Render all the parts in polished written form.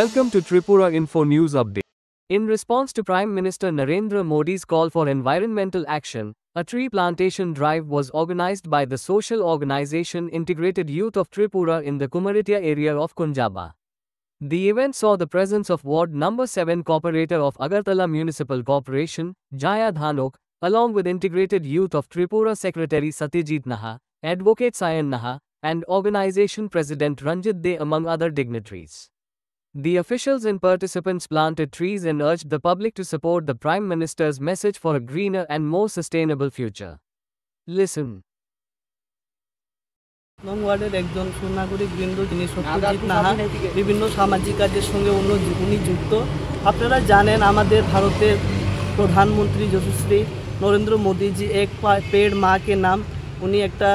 Welcome to Tripura Info News Update. In response to Prime Minister Narendra Modi's call for environmental action, a tree plantation drive was organized by the social organization Integrated Youth of Tripura in the Kumaritia area of Kunjaba. The event saw the presence of Ward No. 7 Corporator of Agartala Municipal Corporation, Jaya Dhanok, along with Integrated Youth of Tripura Secretary Satyajit Naha, Advocate Sayan Naha, and organization President Ranjit De among other dignitaries. The officials and participants planted trees and urged the public to support the Prime Minister's message for a greener and more sustainable future. Listen. নং ওয়ার্ডের একজন সুনাগরিক বৃন্দ যিনি সত্যজিৎ নাহা বিভিন্ন সামাজিক কাজের সঙ্গে উনি যুক্ত। আপনারা জানেন আমাদের ভারতের প্রধানমন্ত্রী যশস্বী নরেন্দ্র মোদীজি এক পেড় মা কে নাম উনি একটা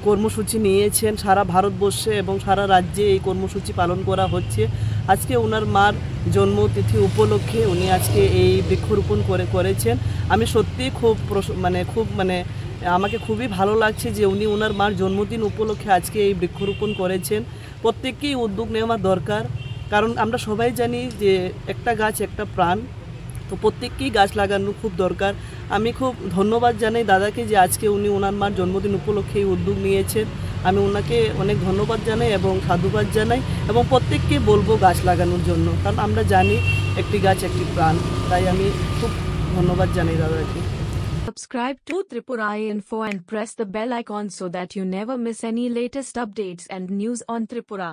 কর্মসূচি নিয়েছেন সারা ভারতবর্ষে এবং সারা রাজ্যে এই কর্মসূচি পালন করা হচ্ছে। আজকে ওনার মার জন্মতিথি উপলক্ষে উনি আজকে এই বৃক্ষরোপণ করেছেন। আমি সত্যি খুব আমাকে খুবই ভালো লাগছে যে উনি ওনার মার জন্মদিন উপলক্ষে আজকে এই বৃক্ষরোপণ করেছেন। প্রত্যেককেই উদ্যোগ নেওয়া দরকার, কারণ আমরা সবাই জানি যে একটা গাছ একটা প্রাণ, তো প্রত্যেককেই গাছ লাগানো খুব দরকার। আমি খুব ধন্যবাদ জানাই দাদাকে যে আজকে উনি ওনার মার জন্মদিন উপলক্ষে এই উদ্যোগ নিয়েছেন। আমি ওনাকে অনেক ধন্যবাদ জানাই এবং সাধুবাদ জানাই এবং প্রত্যেককে বলবো গাছ লাগানোর জন্য, কারণ আমরা জানি একটি গাছ একটি প্রাণ। তাই আমি খুব ধন্যবাদ জানাই দাদাকে। Subscribe to Tripura Info and press the bell icon so that you never miss any latest updates and news on Tripura.